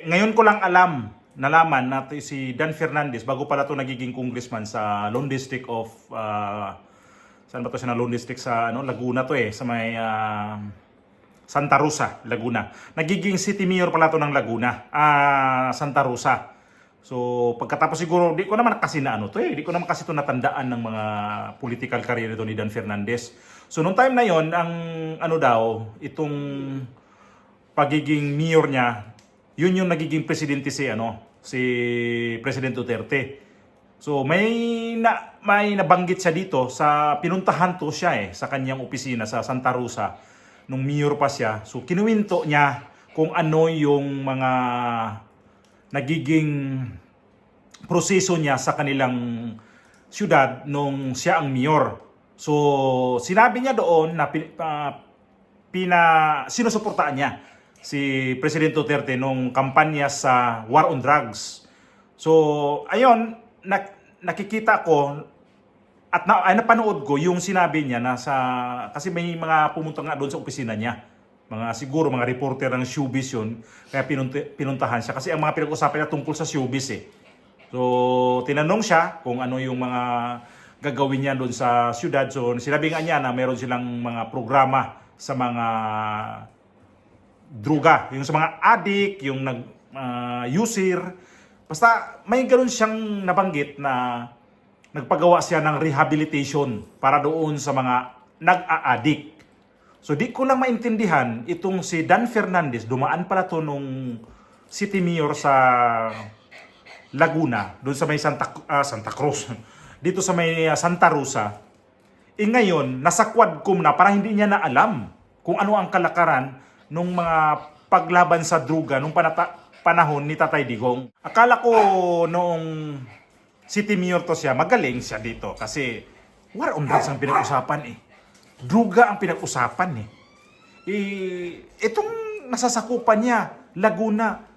ngayon ko lang nalaman na si Dan Fernandez, bago pala to nagiging congressman sa Lone District of, saan ba to siya na Lone District sa Laguna to sa may Santa Rosa, Laguna. Nagiging city mayor pala to ng Laguna, Santa Rosa. So pagkatapos siguro, di ko naman kasi di ko naman kasi to natandaan ng mga political career ito ni Dan Fernandez. So nung time na yon, ang itong pagiging mayor niya, yun yung nagiging presidente si President Duterte. So may nabanggit siya dito sa pinuntahan to siya sa kanyang opisina sa Santa Rosa nung mayor pa siya. So kinuwento niya kung ano yung mga nagiging proseso niya sa kanilang syudad nung siya ang mayor. So sinabi niya doon na sinusuportaan niya si President Duterte nung kampanya sa War on Drugs. So, ayun, nakikita ko at napanood ko yung sinabi niya kasi may mga pumunta nga doon sa opisina niya. Siguro mga reporter ng showbiz yun, kaya pinuntahan siya. Kasi ang mga pinag-usapan niya tungkol sa showbiz So, tinanong siya kung ano yung mga gagawin niya doon sa syudad. So, sinabi nga niya na meron silang mga programa sa mga druga, yung sa mga addict, yung user. Basta may ganoon siyang nabanggit na nagpagawa siya ng rehabilitation para doon sa mga nag-a-addict. So di ko lang maintindihan itong si Dan Fernandez, dumaan pala to nung city mayor sa Laguna, doon sa may Santa Cruz, dito sa may Santa Rosa. Ngayon, nasa Quadcom na para hindi niya na alam kung ano ang kalakaran nung mga paglaban sa druga nung panahon ni Tatay Digong. Akala ko noong city mayor to siya, magaling siya dito kasi war on drugs ang pinag-usapan Druga ang pinag-usapan itong nasasakupan niya, Laguna.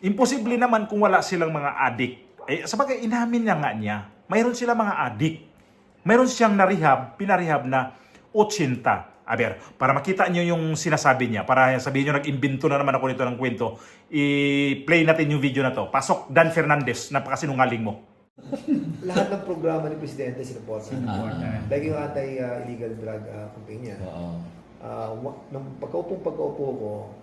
Imposible naman kung wala silang mga addict. Sabagay, inamin niya, mayroon silang mga addict. Mayroon siyang pinarehab na 80. Para makita niyo yung sinasabi niya, para sabihin niyo nag-imbento na naman ako nito ng kwento, i-play natin yung video na to. Pasok, Dan Fernandez, napakasinungaling mo. Lahat ng programa ni Presidente sinuporta. Like yung anti-illegal drug campaign niya. Nung pagkaupo ko,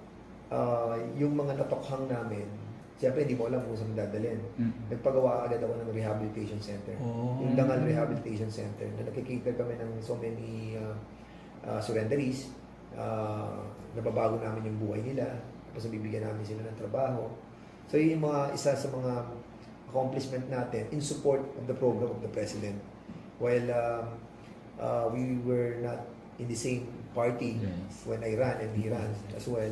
yung mga natokhang namin, siyempre hindi mo alam kung saan dadalhin. Nagpagawa agad ako ng rehabilitation center. Yung Dangal Rehabilitation Center, na nakikita kami ng so many surrenderies, nababago namin yung buhay nila, tapos nabibigyan namin sila ng trabaho. So yun yung isa sa mga accomplishment natin in support of the program of the President. While we were not in the same party when I ran and he ran as well.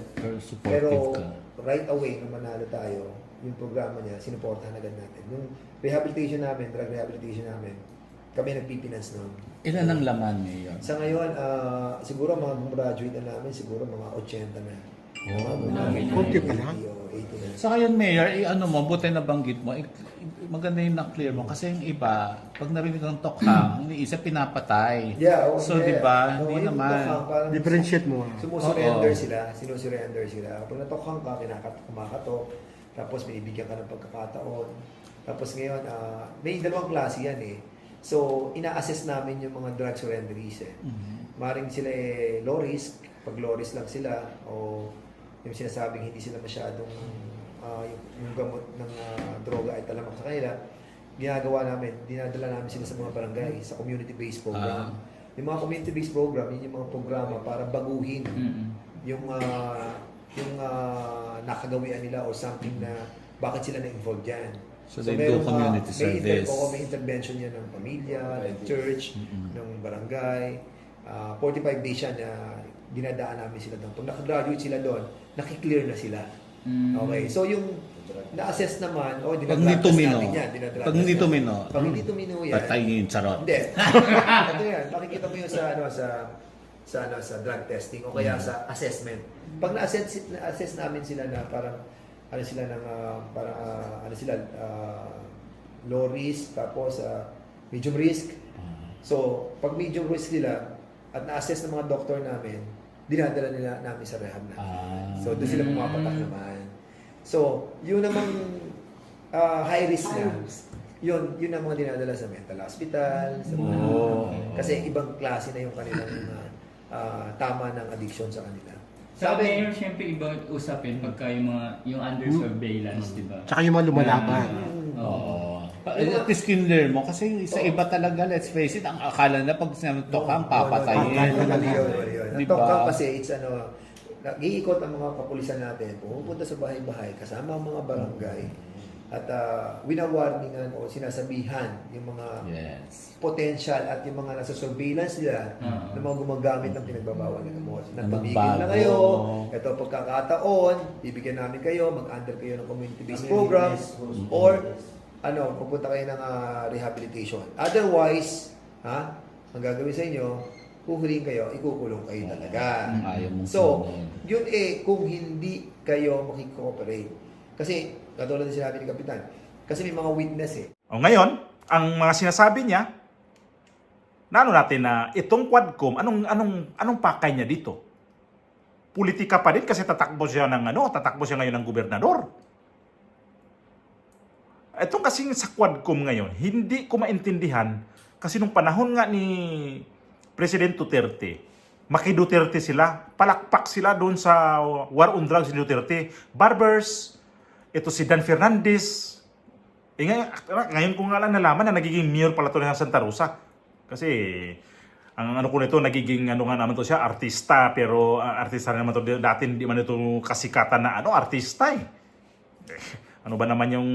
Pero right away nung manalo tayo, yung programa niya, sinuportahan agad natin. Yung rehabilitation namin, drug rehabilitation namin, kami nagpipinance nun. Ilan ang laman ngayon? Sa ngayon, siguro mga graduate na namin, siguro mga 80 na. Kunti pa lang. 80 na. Sa ngayon, Mayor, buti na banggit mo, maganda yung na-clear mo. Kasi yung iba, pag narinig ng tokhang, iniisip pinapatay. So, di ba? Hindi naman. Differentiate mo. Sumusurrender sila, sinusurrender sila. Kapag natokhang ka, kumakatok, tapos binibigyan ka ng pagkakataon. Tapos ngayon, may dalawang klase yan So, ina-assess namin yung mga drug surrenderies Maring sila low risk, pag low risk lang sila, o yung sinasabing hindi sila masyadong yung gamot ng droga ay talamak sa kanila, ginagawa namin, dinadala namin sila sa mga barangay, sa community-based program. Yung mga community-based program, yun yung mga programa para baguhin yung nakagawian nila or something na bakit sila na-involved dyan. So they do community service. May intervention yan ng pamilya, ng church, ng barangay. 45 days yan na dinadaan namin sila doon. Pag nakagraduate sila doon, nakiklear na sila. Okay, so yung na-assess naman, pag hindi tumino, pag hindi tumino yan, patayin, charot. Hindi. Ito yan, makikita mo yun sa drug testing o kaya sa assessment. Pag na-assess namin sila na parang low risk, tapos medium risk. So, pag medium risk nila at na-assess ng mga doktor namin, dinadala namin sa rehab na. So, doon sila pumapatak naman. So, yun namang high risk na, yun ang mga dinadala sa mental hospital, sa mga, kasi ibang klase na yung kanilang tama ng addiction sa kanila. Sa mayor, syempre iba usapin pagka yung under surveillance, di ba? Tsaka yung mga lumalaban. Oo. At least kinlear mo kasi sa iba talaga, let's face it, ang akala na pag sinantok kang papatayin. Ang Diba? tokang kasi it's nag-iikot ang mga kapulisan natin, pumupunta sa bahay-bahay kasama ang mga barangay at winawarningan o sinasabihan yung mga potential at yung mga nasa surveillance nila na mga gumagamit ng pinagbabawal na gamot. Nagpapigil na kayo, ito pagkakataon, bibigyan namin kayo, mag-under kayo ng community-based program or pupunta kayo ng rehabilitation. Otherwise, ang gagawin sa inyo, huhulihin kayo, ikukulong kayo talaga. So, yun kung hindi kayo makikooperate. Kasi, katulad na sinabi ni Kapitan, kasi may mga witness O ngayon, ang mga sinasabi niya, na natin na itong Quadcom, anong pakay niya dito? Politika pa din kasi tatakbo siya ngayon ng gobernador. Itong kasing sa Quadcom ngayon, hindi ko maintindihan kasi nung panahon nga ni President Duterte, Maki Duterte sila, palakpak sila doon sa war on drugs ni Duterte. Barbers, ito si Dan Fernandez. Ngayon ko nga lang nalaman na nagiging mayor pala ito ng Santa Rosa. Kasi, ang ko nito, nagiging naman to siya, artista. Pero artista naman to, dati hindi man ito kasikatan na artista eh. Ano ba naman yung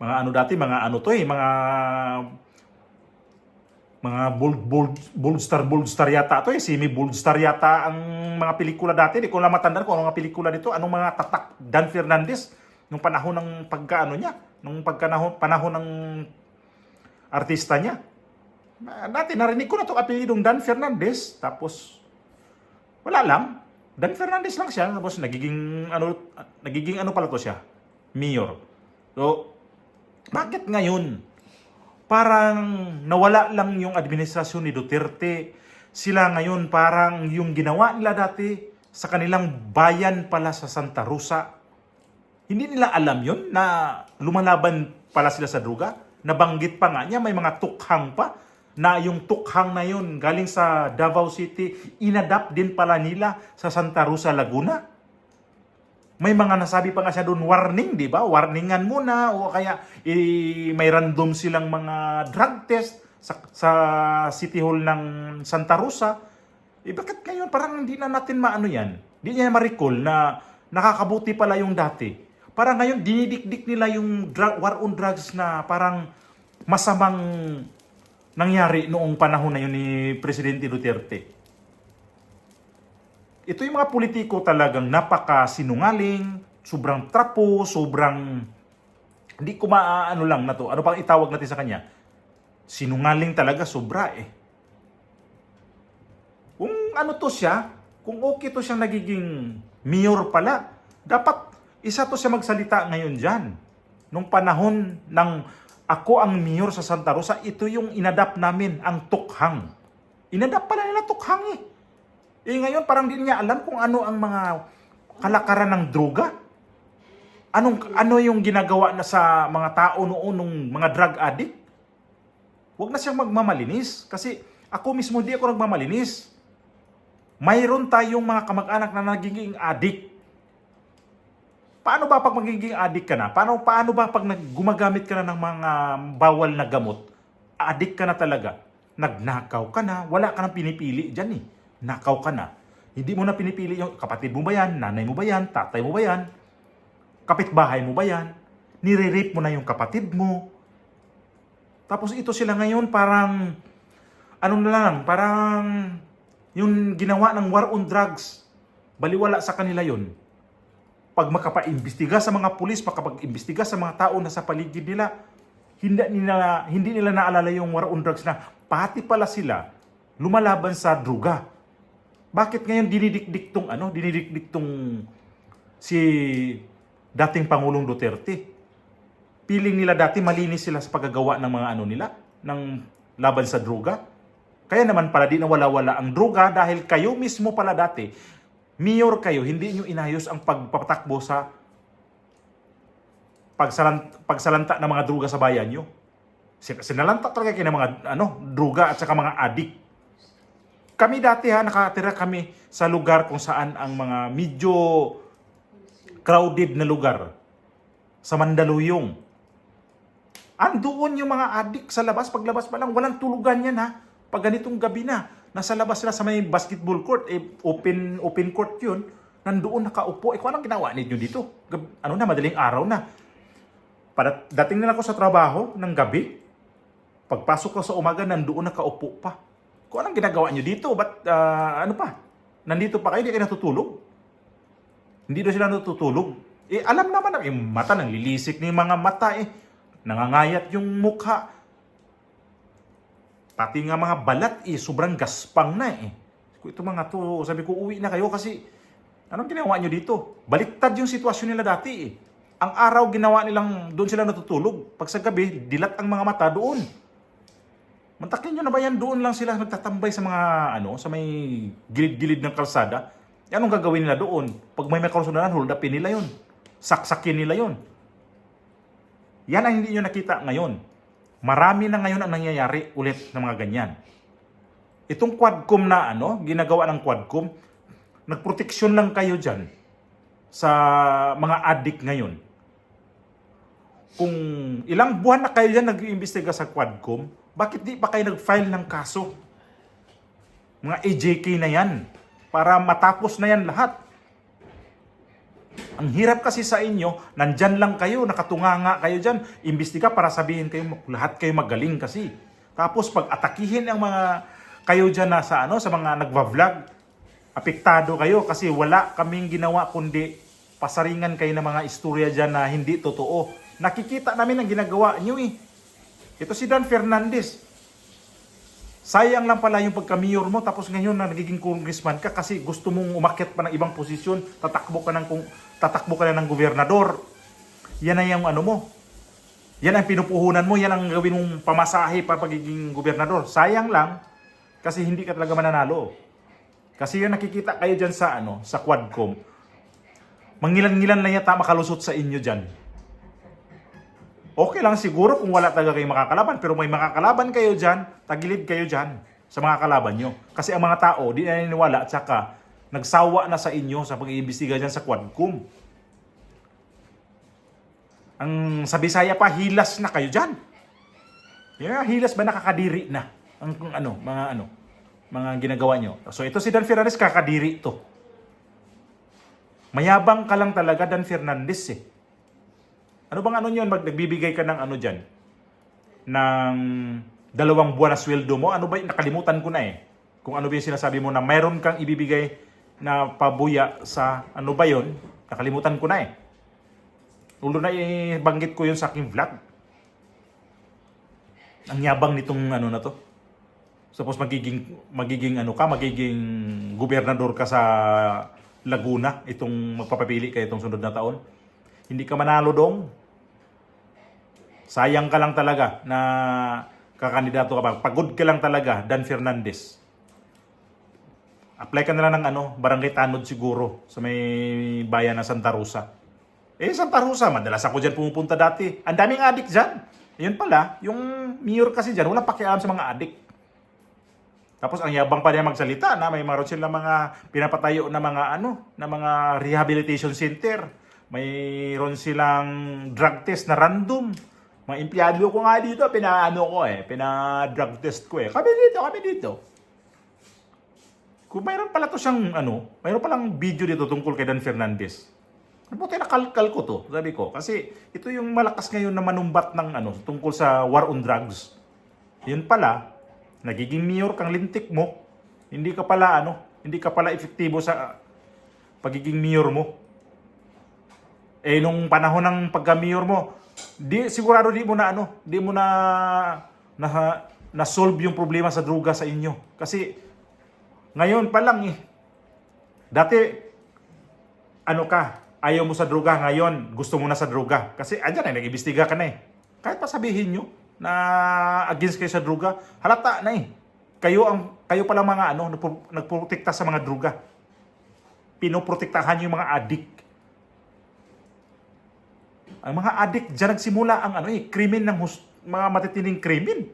mga bold star yata ito eh. Semi-bold star yata ang mga pelikula dati. Hindi ko lang matandaan kung anong mga pelikula dito. Anong mga tatak Dan Fernandez nung panahon ng panahon ng artista niya. Dati narinig ko na itong apelidong Dan Fernandez. Tapos, wala lang. Dan Fernandez lang siya. Tapos nagiging pala to siya. Mayor. So, bakit ngayon? Parang nawala lang yung administrasyon ni Duterte. Sila ngayon parang yung ginawa nila dati sa kanilang bayan pala sa Santa Rosa. Hindi nila alam yun na lumalaban pala sila sa droga. Nabanggit pa nga niya, may mga tukhang pa na yung tukhang na yun galing sa Davao City, inadapt din pala nila sa Santa Rosa, Laguna. May mga nasabi pa nga siya doon, warning, di ba? Warningan muna o kaya may random silang mga drug test sa City Hall ng Santa Rosa. Bakit ngayon parang hindi na natin maano yan? Hindi niya ma-recall na nakakabuti pala yung dati. Parang ngayon dinidikdik nila yung war on drugs na parang masamang nangyari noong panahon na yun ni Presidente Duterte. Ito yung mga politiko talagang napaka-sinungaling, sobrang trapo, sobrang... Hindi ko maaano lang na to. Ano pang itawag natin sa kanya? Sinungaling talaga, sobra eh. Kung ano to siya, kung okay to siyang nagiging mayor pala, dapat isa to siya magsalita ngayon dyan. Nung panahon ng ako ang mayor sa Santa Rosa, ito yung inadapt namin, ang tukhang. Inadapt pala nila tukhang eh. Ngayon parang hindi niya alam kung ano ang mga kalakaran ng droga. Ano yung ginagawa na sa mga tao noon nung mga drug addict. Huwag na siyang magmamalinis. Kasi ako mismo di ako nagmamalinis. Mayroon tayong mga kamag-anak na nagiging addict. Paano ba pag magiging addict ka na? Paano ba pag gumagamit ka na ng mga bawal na gamot? Addict ka na talaga. Nagnakaw ka na. Wala ka nang pinipili dyan eh. Nakaw ka na. Hindi mo na pinipili yung kapatid mo ba yan, nanay mo ba yan, tatay mo ba yan, kapitbahay mo ba yan, nire-rape mo na yung kapatid mo. Tapos ito sila ngayon parang, parang yung ginawa ng war on drugs, baliwala sa kanila yun. Pag makapaimbestiga sa mga pulis, makapag-imbestiga sa mga tao na sa paligid nila, hindi nila naalala yung war on drugs na pati pala sila lumalaban sa droga. Bakit ngayon dinidikdik tong si dating Pangulong Duterte? Piling nila dati malinis sila sa paggagawa ng mga ng laban sa droga. Kaya naman pala di nawala-wala ang droga dahil kayo mismo pala dati, mayor kayo, hindi nyo inayos ang pagpapatakbo sa pagsalanta ng mga druga sa bayan nyo. Sinalanta talaga kayo ng mga druga at saka mga adik. Kami dati nakatira kami sa lugar kung saan ang mga medyo crowded na lugar. Sa Mandaluyong. Andoon yung mga adik sa labas, paglabas pa lang, walang tulugan yan Pag ganitong gabi na, nasa labas sila sa may basketball court, open court yun, nandoon nakaupo. Kung anong ginawa ninyo dito? Madaling araw na. Dating nila ako sa trabaho ng gabi, pagpasok ko sa umaga, nandoon nakaupo pa. Kung anong ginagawa nyo dito? Ba't, nandito pa kayo, hindi kayo natutulog? Hindi daw sila natutulog. Alam naman yung mata, nang lilisik ng mga mata nangangayat yung mukha. Pati nga mga balat sobrang gaspang na Ito mga to, sabi ko, uwi na kayo kasi anong ginawa nyo dito? Baliktad yung sitwasyon nila dati Ang araw ginawa nilang doon sila natutulog. Pag sa gabi, dilat ang mga mata doon. Mantakin nyo na ba yan? Doon lang sila nagtatambay sa mga sa may gilid-gilid ng kalsada. Anong gagawin nila doon? Pag may karusunan, hold upin nila yun. Saksakin nila yun. Yan ang hindi nyo nakita ngayon. Marami na ngayon ang nangyayari ulit ng mga ganyan. Itong Quadcom na ginagawa ng Quadcom, nagproteksyon lang kayo dyan sa mga adik ngayon. Kung ilang buwan na kayo dyan nag-iimbestiga sa Quadcom, bakit di pa kayo nag-file ng kaso? Mga AJK na yan. Para matapos na yan lahat. Ang hirap kasi sa inyo, nandyan lang kayo, nakatunganga kayo dyan, imbestiga para sabihin kayo, lahat kayo magaling kasi. Tapos pag atakihin ang mga kayo dyan na sa mga nagva-vlog, apektado kayo kasi wala kaming ginawa kundi pasaringan kayo ng mga istorya dyan na hindi totoo. Nakikita namin ang ginagawa nyo Ito si Dan Fernandez. Sayang lang pala yung pagka-mayor mo tapos ngayon na nagiging congressman ka kasi gusto mong umakyat pa ng ibang posisyon, tatakbo ka na ng gobernador. Yan na yung mo. Yan ang pinupuhunan mo, yan ang gawin mong pamasahe para pagiging gobernador. Sayang lang kasi hindi ka talaga mananalo. Kasi yung nakikita kayo dyan sa Quadcom, mangilan-ngilan na yata makalusot sa inyo dyan. Okay lang siguro kung wala talaga kayong makakalaban, pero may makakalaban kayo dyan, tagilid kayo dyan sa mga kalaban nyo. Kasi ang mga tao, di na naniniwala at saka nagsawa na sa inyo sa pag-iimbestiga dyan sa Quadcom. Ang sa Bisaya pa, hilas na kayo dyan. Hilas ba nakakadiri na? Ang mga ginagawa nyo. So ito si Dan Fernandez, kakadiri to. Mayabang ka lang talaga, Dan Fernandez Ano bang yun? Nagbibigay ka ng dyan? Ng 2 buwan na sweldo mo? Ano ba yun? Nakalimutan ko na Kung ano ba yung sinasabi mo na mayroon kang ibibigay na pabuya sa ba yun? Nakalimutan ko na Ulo na banggit ko yun sa aking vlog. Ang yabang nitong na to. Suppose magiging gobernador ka sa Laguna, itong magpapapili ka itong sunod na taon. Hindi ka manalo dong. Sayang ka lang talaga na kakandidato ka pa. Pagod ka lang talaga, Dan Fernandez. Apply ka na lang ng Barangay Tanod siguro sa may bayan ng Santa Rosa. Santa Rosa, madalas ako dyan pumupunta dati. Ang daming adik dyan. Yun pala, yung mayor kasi dyan, walang pakialam sa mga adik. Tapos ang yabang pa niya magsalita na may maroon sila mga pinapatayo na mga na mga rehabilitation center. Mayroon silang drug test na random. Mga empleyado ko nga dito, pina-drug test ko Kami dito. Kung mayroon pala to siyang mayroon palang video dito tungkol kay Dan Fernandez. Buti nakalkal ko to, sabi ko. Kasi ito yung malakas ngayon na manumbat ng tungkol sa war on drugs. Yun pala, nagiging mayor kang lintik mo. Hindi ka pala epektibo sa pagiging mayor mo. Nung panahon ng pagka-mayor mo, sigurado di mo na solve yung problema sa droga sa inyo. Kasi ngayon pa lang dati ayaw mo sa droga, ngayon gusto mo na sa droga. Kasi andyan nag-imbestiga ka na Kahit pa sabihin nyo na against kayo sa droga, halata na Kayo pala mga nagprotekta sa mga droga. Pinoprotektahan yung mga addict. Ang mga adik, dyan nagsimula ang krimen ng mga matitining krimen.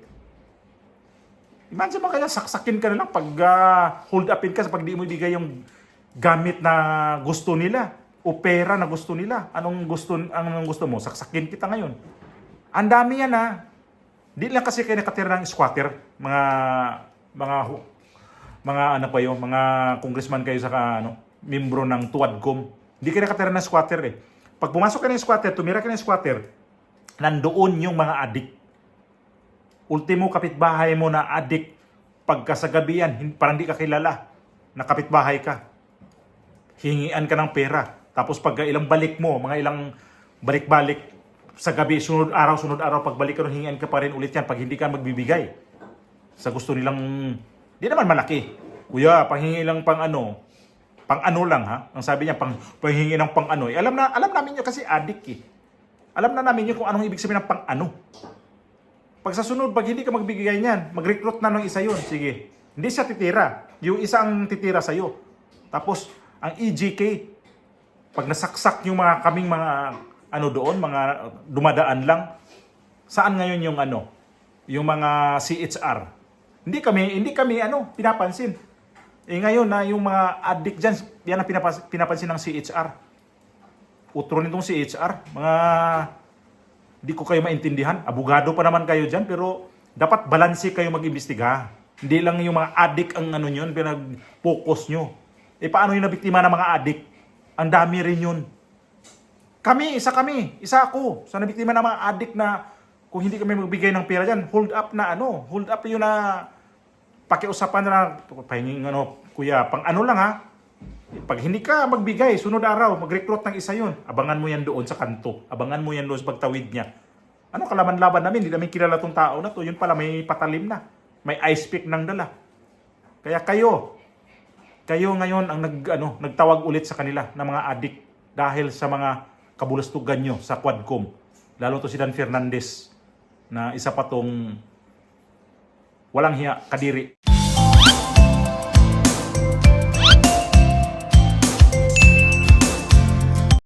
Imagine mo kaya saksakin ka na lang pag hold upin ka sa pag di mo ibigay yung gamit na gusto nila o pera na gusto nila. Anong gusto mo? Saksakin kita ngayon. Ang dami yan Di lang kasi kayo nakatira ng squatter, mga congressman kayo sa membro ng Tuadcom. Hindi kayo nakatira ng squatter eh. Pag pumasok ka ng squatter, tumira ka ng squatter, nandoon yung mga adik. Ultimo kapitbahay mo na adik, pagka sa gabi yan, parang di ka kilala, na kapitbahay ka. Hingian ka ng pera. Tapos pagka ilang balik mo, mga ilang balik-balik, sa gabi, sunod araw, pagbalik ka rin, hingian ka pa rin ulit yan pag hindi ka magbibigay. Sa gusto nilang, di naman malaki. Kuya, panghingi lang pang ano lang Ang sabi niya, panghingi ng pang ano. Alam namin yun kasi adik eh. Alam na namin yun kung anong ibig sabihin ng pang ano. Pag sa sunod, pag hindi ka magbibigay niyan, mag-recruit na ng isa yun. Sige. Hindi siya titira. Yung isa ang titira sa'yo. Tapos, ang EGK, pag nasaksak yung kaming mga doon, mga dumadaan lang, saan ngayon yung mga CHR? Hindi kami pinapansin. Ngayon na yung mga addict dyan, yan ang pinapansin ng CHR. Utro nitong CHR, di ko kayo maintindihan. Abogado pa naman kayo dyan, pero dapat balanse kayo mag-imbestiga. Hindi lang yung mga addict ang yun, pinag-focus nyo. Paano yung nabiktima ng mga addict? Ang dami rin yun. Isa ako sa nabiktima ng mga addict na kung hindi kami magbigay ng pera dyan, hold up yun na pakiusapan na pahinging kuya, pang lang Pag hindi ka magbigay, sunod araw, mag-recruit ng isa yun. Abangan mo yan doon sa kanto. Abangan mo yan doon sa pagtawid niya. Kalaban-laban namin, hindi namin kilala tong tao na to. Yun pala, may patalim na. May ice pick ng dala. Kaya kayo ngayon ang nagtawag ulit sa kanila ng mga adik dahil sa mga kabulastugan nyo sa Quadcom. Lalo to si Dan Fernandez na isa pa tong walang hiya, kadiri.